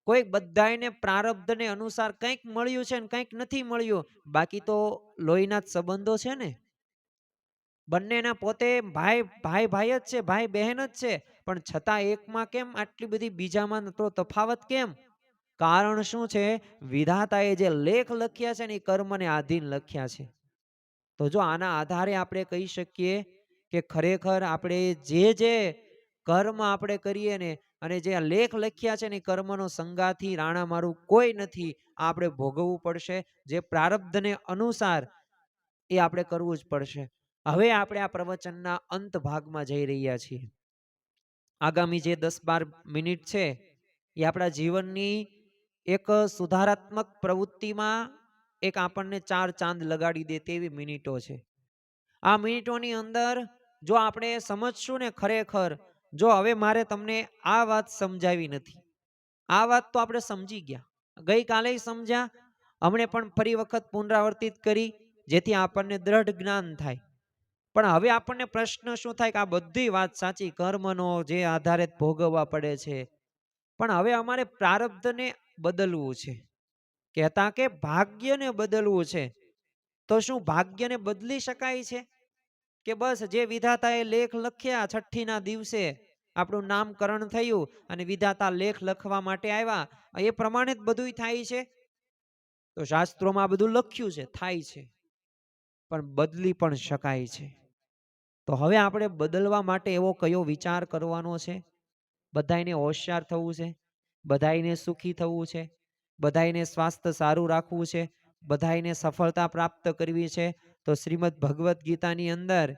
Speaker 1: કોઈ બધાયને પ્રારબ્ધને અનુસાર કંઈક મળ્યું છે ને કંઈક નથી મળ્યું. બાકી તો લોહીના જ સંબંધો છે ને. બંનેના પોતે ભાઈ ભાઈ ભાઈ જ છે, ભાઈ બહેન જ છે, પણ છતાં એકમાં કેમ આટલી બધી બીજામાં તો તફાવત કેમ? કારણ શું છે? વિધાતાએ જે લેખ લખ્યા છે ને એ કર્મને આધીન લખ્યા છે. તો જો આના આધારે આપણે કહી શકીએ કે ખરેખર આપણે જે કર્મ આપણે કરીએ ને, અને જે લેખ લખ્યા છે ને કર્મનો સંગાથી રાણા મારું કોઈ નથી, આપણે ભોગવવું પડશે. જે પ્રારબ્ધને અનુસાર એ આપણે કરવું જ પડશે. હવે આપણે આ પ્રવચનના અંત ભાગમાં જઈ રહ્યા છીએ. આગામી જે 10-12 મિનિટ છે એ આપણા જીવનની એક સુધારાત્મક પ્રવૃત્તિમાં એક આપણને 4 ચાંદ લગાડી દે તેવી મિનિટો છે. આ મિનિટોની અંદર જો આપણે સમજશું ને ખરેખર, જો હવે મારે તમને આ વાત સમજાવી નથી, આ વાત તો આપણે સમજી ગયા, ગઈકાલે સમજ્યા, હમણે પણ ફરી વખત પુનરાવર્તિત કરી જેથી આપણને દ્રઢ જ્ઞાન થાય. પણ હવે આપણને પ્રશ્ન શું થાય કે આ બધી વાત સાચી, કર્મનો જે આધારે ભોગવવા પડે છે, પણ હવે અમારે પ્રારબ્ધને બદલવું છે. કહેતા કે ભાગ્યને બદલવું છે. તો શું ભાગ્યને બદલી શકાય છે? કે બસ જે વિધાતાએ લેખ લખ્યા, છઠ્ઠીના દિવસે આપણું નામકરણ થયું અને વિધાતા લેખ લખવા માટે આવ્યા, એ પ્રમાણે જ બધું થાય છે? તો શાસ્ત્રોમાં બધું લખ્યું છે, થાય છે, પણ બદલી પણ શકાય છે. તો હવે આપણે બદલવા માટે એવો કયો વિચાર કરવાનો છે? બધાયને હોશિયાર થવું છે, બધાયને સુખી થવું છે, બધાયને સ્વાસ્થ્ય સારું રાખવું છે, બધાયને સફળતા પ્રાપ્ત કરવી છે. તો શ્રીમદ ભગવદ્ ગીતાની અંદર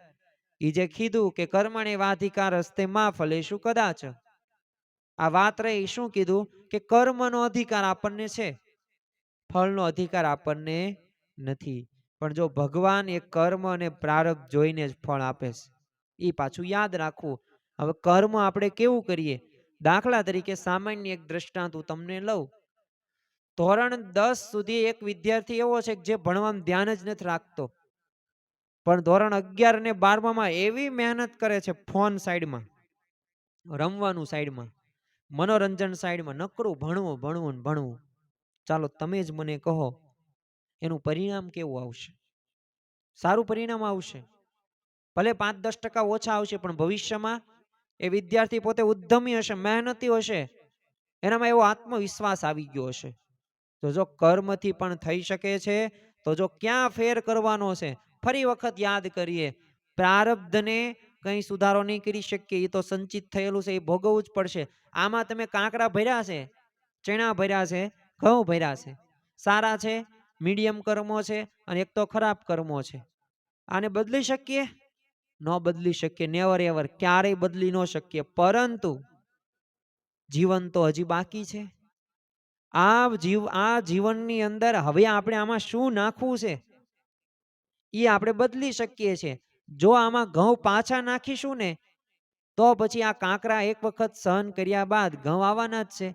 Speaker 1: એ જે કીધું કે કર્મણે વાધિકાર હસ્તે માં ફલેશું કદાચ, આ વાત રહી. શું કીધું કે કર્મનો અધિકાર આપણને છે, ફળનો અધિકાર આપણને નથી. પણ જો ભગવાન એ કર્મ અને પ્રારબ્ધ જોઈને જ ફળ આપે છે. એ પાછું યાદ રાખવું. હવે કર્મ આપણે કેવું કરીએ, દાખલા તરીકે સામાન્ય એક દ્રષ્ટાંત હું તમને લઉં. ધોરણ 10 સુધી એક વિદ્યાર્થી એવો છે જે ભણવામાં ધ્યાન જ નથી રાખતો, પણ ધોરણ 11 અને 12માં એવી મહેનત કરે છે, ફોન સાઈડમાં, રમવાનું સાઈડમાં, મનોરંજન સાઈડમાં, નકરું ભણવું ભણવું ને ભણવું. ચાલો તમે જ મને કહો, એનું પરિણામ કેવું આવશે? સારું પરિણામ આવશે? ભલે 5-10% ઓછા આવશે, પણ ભવિષ્યમાં એ વિદ્યાર્થી પોતે ઉદ્યમી હશે, મહેનતી હશે, એનામાં એવો આત્મવિશ્વાસ આવી ગયો હશે. તો જો કર્મથી પણ થઈ શકે છે, તો જો ક્યાં ફેર કરવાનો છે, ફરી વખત યાદ કરીએ, પ્રારબ્ધને કંઈ સુધારો નહીં કરી શકીએ, એ તો સંચિત થયેલું છે, એ ભોગવવું જ પડશે. આમાં તમે કાંકરા ભર્યા છે, ચણા ભર્યા છે, ઘઉં ભર્યા છે, સારા છે, મીડિયમ કર્મો છે, અને એક તો ખરાબ કર્મો છે. આને બદલી શકીએ? ન બદલી શકીએ, નેવર એવર, ક્યારેય બદલી ન શકીએ. પરંતુ જીવન તો હજી બાકી છે. આ જીવનની અંદર હવે આપણે આમાં શું નાખવું છે એ આપણે બદલી શકીએ છીએ. જો આમાં ઘઉં પાછા નાખીશું ને, તો પછી આ કાંકરા એક વખત સહન કર્યા બાદ ઘઉં આવવાના જ છે,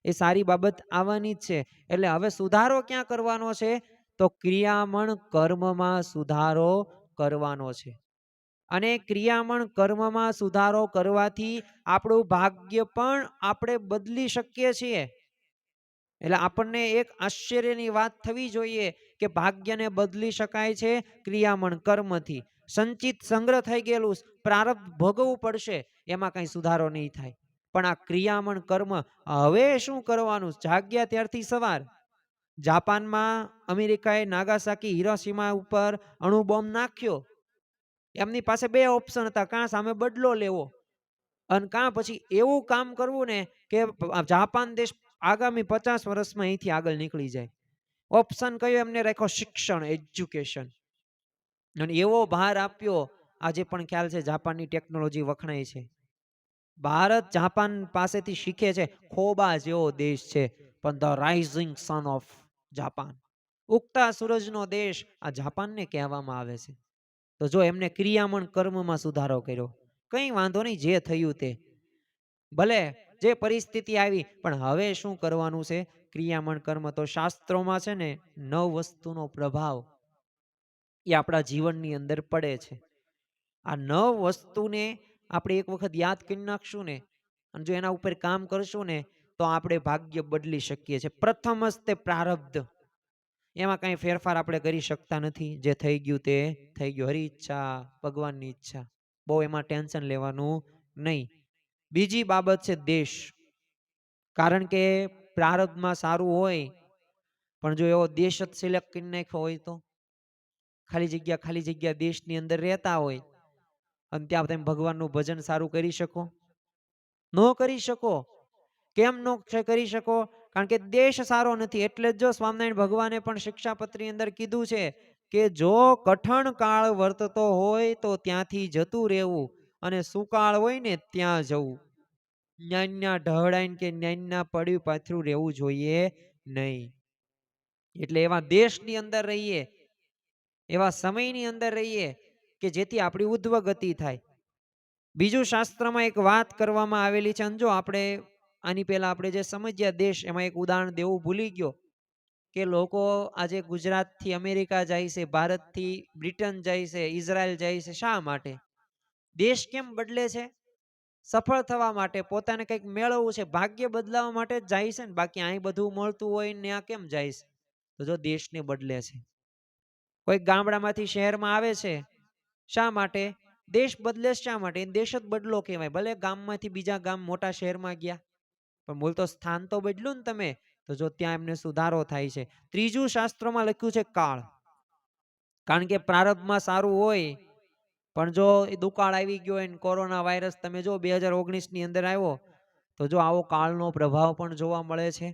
Speaker 1: એ સારી બાબત આવવાની જ છે. એટલે હવે સુધારો ક્યાં કરવાનો છે? તો ક્રિયામણ કર્મમાં સુધારો કરવાનો છે. અને ક્રિયામણ કર્મમાં સુધારો કરવાથી આપણું ભાગ્ય પણ આપણે બદલી શકીએ છીએ. એટલે આપણને એક આશ્ચર્યની વાત થવી જોઈએ કે ભાગ્યને બદલી શકાય છે ક્રિયામણ કર્મથી. સંચિત સંગ્રહ થઈ ગયેલું પ્રારબ્ધ ભોગવવું પડશે, એમાં કઈ સુધારો નહીં થાય. પણ આ ક્રિયામણ કર્મ હવે શું કરવાનું? જાગ્યા ત્યારથી સવાર. જાપાનમાં અમેરિકાએ નાગાસાકી હિરોશીમા ઉપર અણુબોમ્બ નાખ્યો. એમની પાસે બે ઓપ્શન હતા, કાં સામે બદલો લેવો અને કાં પછી એવું કામ કરવું ને કે જાપાન દેશ આગામી 50 વર્ષમાં અહીંથી આગળ નીકળી જાય. ઓપ્શન કયો એમને રાખ્યો? શિક્ષણ, એજ્યુકેશન. અને એવો ભાર આપ્યો, આજે પણ ખ્યાલ છે જાપાનની ટેકનોલોજી વખણાય છે. ભારત જાપાન પાસેથી શીખે છે. ખોબા જેવો દેશ છે, પણ the rising sun of Japan, ઉગતા સૂરજનો દેશ આ જાપાનને કહેવામાં આવે છે. તો જો એમને ક્રિયામણ કર્મમાં સુધારો કર્યો, કંઈ વાંધો નહીં, જે થયું તે ભલે, જે પરિસ્થિતિ આવી, પણ હવે શું કરવાનું છે? ક્રિયામણ કર્મ. તો શાસ્ત્રોમાં છે ને 9 વસ્તુનો પ્રભાવ એ આપણા જીવનની અંદર પડે છે. આ 9 વસ્તુને આપણે એક વખત યાદ કરી નાખશું ને, અને જો એના ઉપર કામ કરશું ને, તો આપણે ભાગ્ય બદલી શકીએ છીએ. પ્રથમ જ તે પ્રારબ્ધ, એમાં કઈ ફેરફાર આપણે કરી શકતા નથી. જે થઈ ગયું તે થઈ ગયું. હરી ઈચ્છા, ભગવાનની ઈચ્છા, બહુ એમાં ટેન્શન લેવાનું નહીં. બીજી બાબત છે દેશ. કારણ કે પ્રારબ્ધમાં સારું હોય, પણ જો એવો દેશ જ સિલેક્ટ કરી નાખ્યો હોય, તો ખાલી જગ્યા દેશની અંદર રહેતા હોય, અને ત્યાં તમે ભગવાનનું ભજન સારું કરી શકો? ન કરી શકો. કેમ ન કરી શકો? કારણ કે દેશ સારો નથી. એટલે જ જો સ્વામિનારાયણ ભગવાને પણ શિક્ષાપત્રની અંદર કીધું છે કે જો કઠણ કાળ વર્તતો હોય તો ત્યાંથી જતું રહેવું, અને સુકાળ હોય ને ત્યાં જવું. ન્યાન્યા ઢહડાઈને કે ન્યાન્યા પડ્યું પાથરું રહેવું જોઈએ નહીં. એટલે એવા દેશની અંદર રહીએ, એવા સમયની અંદર રહીએ કે જેથી આપણી ઉધ્વ ગતિ થાય. બીજું શાસ્ત્રમાં એક વાત કરવામાં આવેલી છે. જો આપણે આની પહેલા આપણે જે સમજ્યા દેશ, એમાં એક ઉદાહરણ દેવું ભૂલી ગયો કે લોકો આજે ગુજરાતથી અમેરિકા જાય છે, ભારતથી બ્રિટન જાય છે, ઇઝરાયલ જાય છે. શા માટે? દેશ કેમ બદલે છે? સફળ થવા માટે, પોતાને કંઈક મેળવવું છે, ભાગ્ય બદલાવા માટે જ જાય છે ને. બાકી અહીં બધું મળતું હોય ને આ કેમ જાય છે? તો જો દેશને બદલે છે. કોઈ ગામડામાંથી શહેરમાં આવે છે, શા માટે? દેશ બદલે શા માટે? દેશ જ બદલો કહેવાય. ભલે ગામમાંથી બીજા ગામ મોટા શહેરમાં ગયા, પણ મૂળ તો સ્થાન તો બદલ્યું ને તમે. તો જો ત્યાં એમને સુધારો થાય છે. ત્રીજું શાસ્ત્રોમાં લખ્યું છે કાળ. કારણ કે પ્રારબ્ધમાં સારું હોય, પણ જો એ દુકાળ આવી ગયો હોય, કોરોના વાયરસ તમે જો 2019 ની અંદર આવ્યો, તો જો આવો કાળનો પ્રભાવ પણ જોવા મળે છે.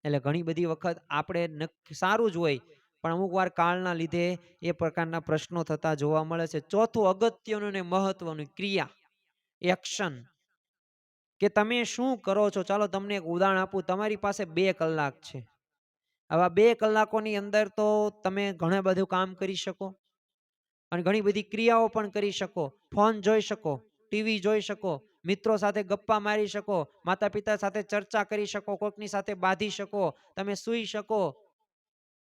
Speaker 1: એટલે ઘણી બધી વખત આપણે સારું જ હોય, પણ અમુક વાર કાળના લીધે એ પ્રકારના પ્રશ્નો થતા જોવા મળે છે. ચોથું અગત્યનું ને મહત્વનું, ક્રિયા, એક્શન, કે તમે શું કરો છો. ચાલો તમને એક ઉદાહરણ આપું. તમારી પાસે 2 કલાક છે. આવા 2 કલાકોની અંદર તો તમે ઘણા બધું કામ કરી શકો. અને ઘણી બધી ક્રિયાઓ પણ કરી શકો. ફોન જોઈ શકો, ટીવી જોઈ શકો, મિત્રો સાથે ગપ્પા મારી શકો, માતા પિતા સાથે ચર્ચા કરી શકો, કોઈકની સાથે બાંધી શકો, તમે સૂઈ શકો.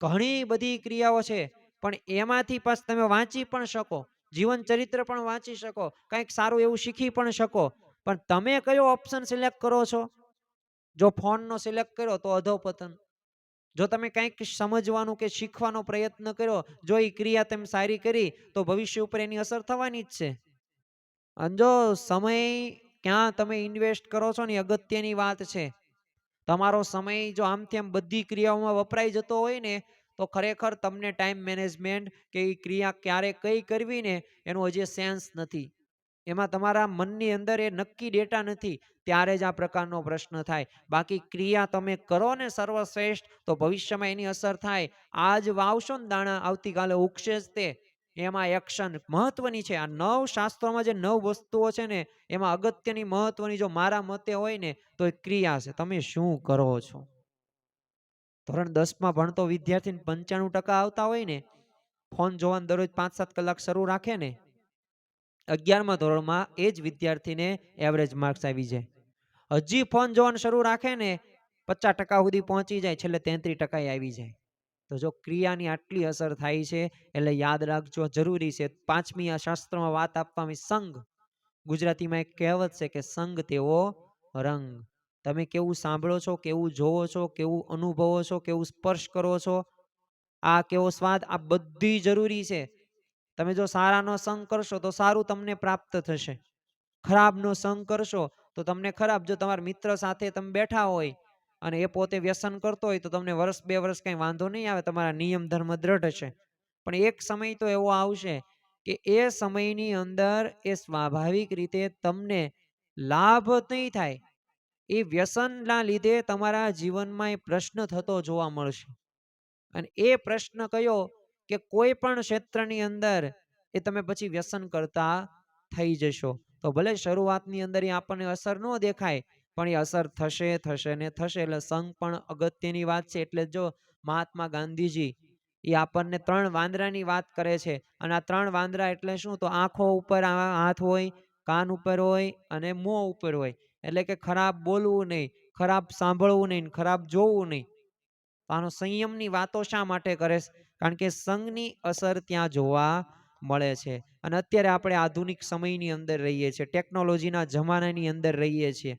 Speaker 1: ઘણી બધી ક્રિયાઓ છે. પણ એમાંથી પાછ તમે વાંચી પણ શકો, જીવન ચરિત્ર પણ વાંચી શકો, કંઈક સારું એવું શીખી પણ શકો. પણ તમે કયો ઓપ્શન સિલેક્ટ કરો છો? જો ફોનનો સિલેક્ટ કર્યો તો અધોપતન. જો તમે કંઈક સમજવાનું કે શીખવાનો પ્રયત્ન કર્યો, જો એ ક્રિયા તમે સારી કરી તો ભવિષ્ય ઉપર એની અસર થવાની જ છે. અને જો સમય ક્યાં તમે ઇન્વેસ્ટ કરો છો ને અગત્યની વાત છે. તમારો સમય જો આમથી આમ બધી ક્રિયાઓમાં વપરાઈ જતો હોય ને તો ખરેખર તમને ટાઈમ મેનેજમેન્ટ કે એ ક્રિયા ક્યારે કઈ કરવી ને એનું હજી સેન્સ નથી. એમાં તમારા મનની અંદર એ નક્કી ડેટા નથી. ત્યારે જ આ પ્રકારનો પ્રશ્ન થાય. બાકી ક્રિયા તમે કરો ને સર્વશ્રેષ્ઠ તો ભવિષ્યમાં એની અસર થાય. આજ વાવશો ને દાણા આવતીકાલે ઉગશે જ તે. એમાં એક્શન મહત્વની છે. આ 9 શાસ્ત્રોમાં જે 9 વસ્તુઓ છે ને એમાં અગત્યની મહત્વની જો મારા મતે હોય ને તો એ ક્રિયા છે. તમે શું કરો છો? ધોરણ 10માં ભણતો વિદ્યાર્થીને 95% આવતા હોય ને, ફોન જોવાનું દરરોજ 5-7 કલાક શરૂ રાખે ને, 11મા ધોરણમાં એ જ વિદ્યાર્થીને એવરેજ માર્ક્સ આવી જાય. હજી ફોન જોવાનું શરૂ રાખે ને 50% સુધી પહોંચી જાય, છેલ્લે 33% આવી જાય. તો જો ક્રિયાની આટલી અસર થાય છે એટલે યાદ રાખજો, જરૂરી છે. 5મી આ શાસ્ત્રમાં વાત આપવામાં સંગ. ગુજરાતીમાં એક કહેવત છે કે સંગ તેવો રંગ. તમે કેવું સાંભળો છો, કેવું જોવો છો, કેવું અનુભવો છો, કેવું સ્પર્શ કરો છો, આ કેવો સ્વાદ, આ બધી જરૂરી છે. તમે જો સારાનો સંગ કરશો તો સારું તમને પ્રાપ્ત થશે. ખરાબનો સંગ કરશો તો તમને ખરાબ. જો તમારા મિત્ર સાથે તમે બેઠા હોય અને એ પોતે વ્યસન કરતો હોય તો તમને વર્ષ 2 વર્ષ કઈ વાંધો નહીં આવે, તમારા નિયમ ધર્મ દ્રઢ હશે. પણ એક સમય તો એવો આવશે કે એ સમયની અંદર એ સ્વાભાવિક રીતે તમને લાભ નહીં થાય. એ વ્યસનના લીધે તમારા જીવનમાં એ પ્રશ્ન થતો જોવા મળશે. અને એ પ્રશ્ન કયો કે કોઈ પણ ક્ષેત્રની અંદર એ તમે પછી વ્યસન કરતા થઈ જશો. તો ભલે શરૂઆતની અંદર એ આપણને અસર ન દેખાય પણ એ અસર થશે થશે ને થશે. એટલે સંગ પણ અગત્યની વાત છે. એટલે જો મહાત્મા ગાંધીજી એ આપણને 3 વાંદરાની વાત કરે છે. અને આ 3 વાંદરા એટલે શું? તો આંખો ઉપર હાથ હોય, કાન ઉપર હોય અને મોં ઉપર હોય. એટલે કે ખરાબ બોલવું નહીં, ખરાબ સાંભળવું નહીં, ખરાબ જોવું નહીં. આનો સંયમની વાતો શા માટે કરે છે? કારણ કે સંગની અસર ત્યાં જોવા મળે છે. અને અત્યારે આપણે આધુનિક સમયની અંદર રહીએ છીએ, ટેકનોલોજીના જમાનાની અંદર રહીએ છીએ.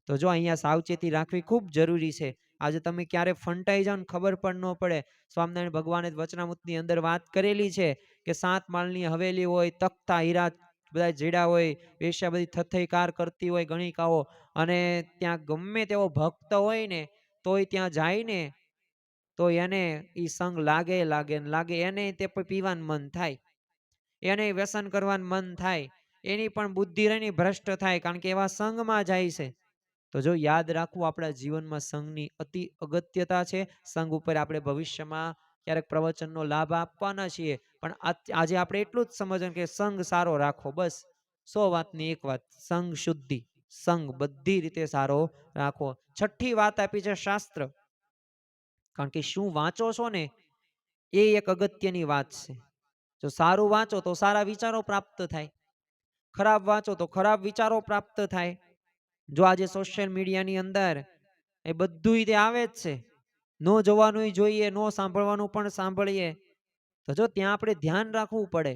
Speaker 1: તો જો અહીંયા સાવચેતી રાખવી ખૂબ જરૂરી છે. આજે તમે ક્યારે ફંટાઈ જાવ ને ખબર પણ ન પડે. સ્વામિનારાયણ ભગવાને વચનામૃતની અંદર વાત કરેલી છે કે 7 માળની હવેલી હોય, તખ્તા હીરા બધા જેડા હોય, વેશ્યા બધી થથઈકાર કરતી હોય, ગણિકાઓ, અને ત્યાં ગમે તેવો ભક્ત હોય ને તોય ત્યાં જાય ને તો એને ઈ સંગ લાગે લાગે ને લાગે. એને તે પીવાનું મન થાય, એને વ્યસન કરવાનું મન થાય, એની પણ બુદ્ધિ રહી ભ્રષ્ટ થાય, કારણ કે એવા સંગમાં જાય છે. તો જો યાદ રાખવું, આપણા જીવનમાં સંઘની અતિ અગત્યતા છે. સંઘ ઉપર આપણે ભવિષ્યમાં ક્યારેક પ્રવચનનો લાભ આપવાના છીએ. પણ આજે આપણે એટલું જ સમજવું કે સંઘ સારો રાખો, બસ. 100 વાતની એક વાત, સંઘ શુદ્ધિ. સંઘ બધી રીતે સારો રાખો. 6ઠ્ઠી વાત આપી છે શાસ્ત્ર. કારણ કે શું વાંચો છો ને એ એક અગત્યની વાત છે. જો સારું વાંચો તો સારા વિચારો પ્રાપ્ત થાય, ખરાબ વાંચો તો ખરાબ વિચારો પ્રાપ્ત થાય. જો આજે સોશિયલ મીડિયાની અંદર એ બધું તે આવે જ છે, નો જોવાનું જોઈએ, નો સાંભળવાનું પણ સાંભળીએ. તો જો ત્યાં આપણે ધ્યાન રાખવું પડે.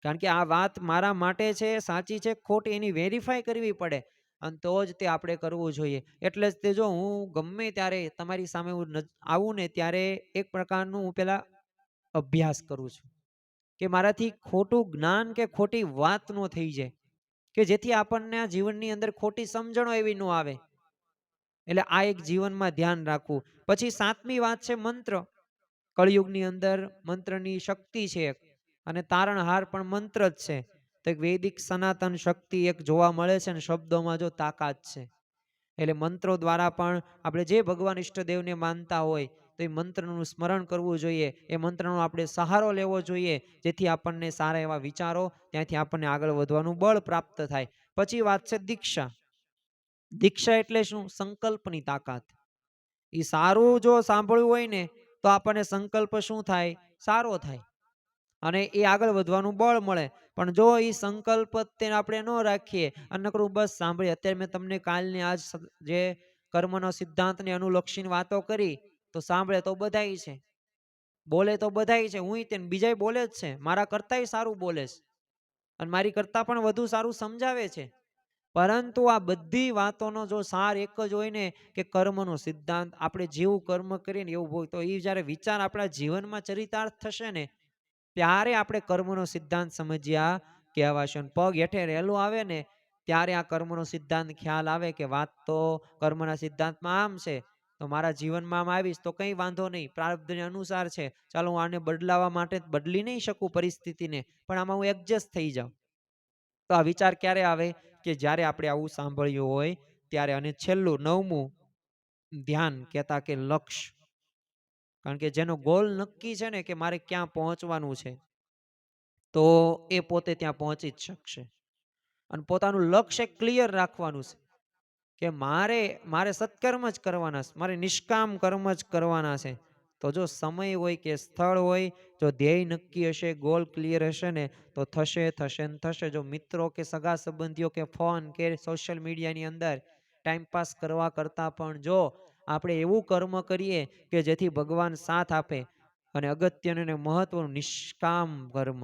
Speaker 1: કારણ કે આ વાત મારા માટે છે, સાચી છે ખોટી, એની વેરીફાઈ કરવી પડે. અને તો જ તે આપણે કરવું જોઈએ. એટલે જ તે જો હું ગમે ત્યારે તમારી સામે આવું ને ત્યારે એક પ્રકારનું હું પેલા અભ્યાસ કરું છું કે મારાથી ખોટું જ્ઞાન કે ખોટી વાત ન થઈ જાય, કે જેથી આપણને આ જીવનની અંદર ખોટી સમજણો એવી ન આવે. એટલે આ એક જીવનમાં ધ્યાન રાખવું. પછી 7મી વાત છે મંત્ર. કળિયુગની અંદર મંત્રની શક્તિ છે અને તારણહાર પણ મંત્ર જ છે. તો એક વૈદિક સનાતન શક્તિ એક જોવા મળે છે, અને શબ્દોમાં જો તાકાત છે. એટલે મંત્રો દ્વારા પણ આપણે જે ભગવાન ઈષ્ટદેવને માનતા હોય તો એ મંત્રનું સ્મરણ કરવું જોઈએ, એ મંત્રનો આપણે સહારો લેવો જોઈએ, જેથી આપણને સારા એવા વિચારો, ત્યાંથી આપણને આગળ વધવાનું બળ પ્રાપ્ત થાય. પછી વાત છે દીક્ષા. દીક્ષા એટલે શું? સંકલ્પની તાકાત. એ સારું જો સાંભળવું હોય ને તો આપણને સંકલ્પ શું થાય? સારો થાય. અને એ આગળ વધવાનું બળ મળે. પણ જો એ સંકલ્પ તેને આપણે ન રાખીએ અને નકરું બસ સાંભળીએ, અત્યારે મેં તમને કાલની આજ જે કર્મનો સિદ્ધાંતને અનુલક્ષીને વાતો કરી, તો સાંભળે તો બધાય છે, બોલે તો બધાય છે, હું તે બીજાય બોલે જ છે, મારા કરતાંય સારું બોલે છે અને મારી કરતા પણ વધુ સારું સમજાવે છે. પરંતુ આ બધી વાતોનો જો સાર એક જ હોય ને કે કર્મનો સિદ્ધાંત, આપણે જેવું કર્મ કરીએ ને એવું હોય. તો એ જ્યારે વિચાર આપણા જીવનમાં ચરિતાર્થ થશે ને ત્યારે આપણે કર્મનો સિદ્ધાંત સમજ્યા કહેવાશે. પગ હેઠે રહેલું આવે ને ત્યારે આ કર્મનો સિદ્ધાંત ખ્યાલ આવે કે વાત તો કર્મના સિદ્ધાંતમાં આમ છે, તો મારા જીવનમાં આમ આવીશ તો કંઈ વાંધો નહીં, પ્રારબ્ધને અનુસાર છે, ચાલો હું આને બદલાવા માટે બદલી નહીં શકું પરિસ્થિતિને, પણ આમાં હું એડજસ્ટ થઈ જાઉં. તો આ વિચાર ક્યારે આવે કે જ્યારે આપણે આવું સાંભળ્યું હોય ત્યારે. અને છેલ્લું 9મું ધ્યાન કહેતા કે લક્ષ્ય. કારણ કે જેનો ગોલ નક્કી છે ને કે મારે ક્યાં પહોંચવાનું છે, તો એ પોતે ત્યાં પહોંચી જ શકશે. અને પોતાનું લક્ષ્ય ક્લિયર રાખવાનું છે કે મારે સત્કર્મ જ કરવાના છે, મારે નિષ્કામ કર્મ જ કરવાના છે. તો જો સમય હોય કે સ્થળ હોય, જો ધ્યેય નક્કી હશે, ગોલ ક્લિયર હશે ને, તો થશે થશે ને થશે. જો મિત્રો કે સગા સંબંધીઓ કે ફોન કે સોશિયલ મીડિયાની અંદર ટાઈમપાસ કરવા કરતાં પણ જો આપણે એવું કર્મ કરીએ કે જેથી ભગવાન સાથ આપે, અને અગત્યનું ને મહત્વનું નિષ્કામ કર્મ,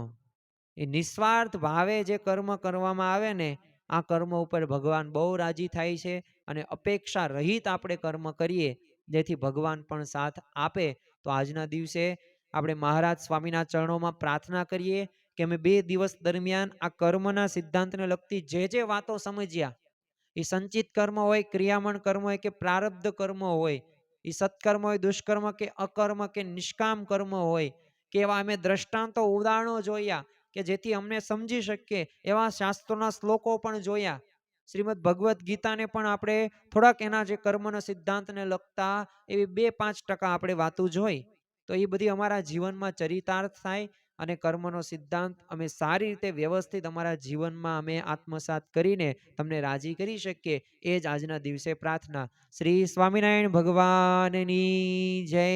Speaker 1: એ નિસ્વાર્થ ભાવે જે કર્મ કરવામાં આવે ને, આ કર્મ ઉપર ભગવાન બહુ રાજી થાય છે. અને અપેક્ષા રહિત આપણે કર્મ કરીએ જેથી ભગવાન પણ સાથ આપે. તો આજના દિવસે આપણે મહારાજ સ્વામીના ચરણોમાં પ્રાર્થના કરીએ કે અમે 2 દિવસ દરમિયાન આ કર્મના સિદ્ધાંતને લગતી જે વાતો સમજ્યા, એ સંચિત કર્મ હોય, ક્રિયામણ કર્મ હોય કે પ્રારબ્ધ કર્મ હોય, એ સત્કર્મ હોય, દુષ્કર્મ કે અકર્મ કે નિષ્કામ કર્મ હોય, કે એવા અમે દ્રષ્ટાંતો ઉદાહરણો જોયા કે જેથી અમને સમજી શકીએ, એવા શાસ્ત્રોના શ્લોકો પણ જોયા, શ્રીમદ ભગવદ્ ગીતાને પણ આપણે થોડાક એના જે કર્મના સિદ્ધાંતને લગતા એવી 2-5% આપણે વાતો જોઈ. તો એ બધી અમારા જીવનમાં ચરિતાર્થ થાય અને કર્મનો સિદ્ધાંત અમે સારી રીતે વ્યવસ્થિત અમારા જીવનમાં અમે આત્મસાત કરીને તમને રાજી કરી શકીએ. એ જ આજના દિવસે પ્રાર્થના. શ્રી સ્વામિનારાયણ ભગવાનની જય.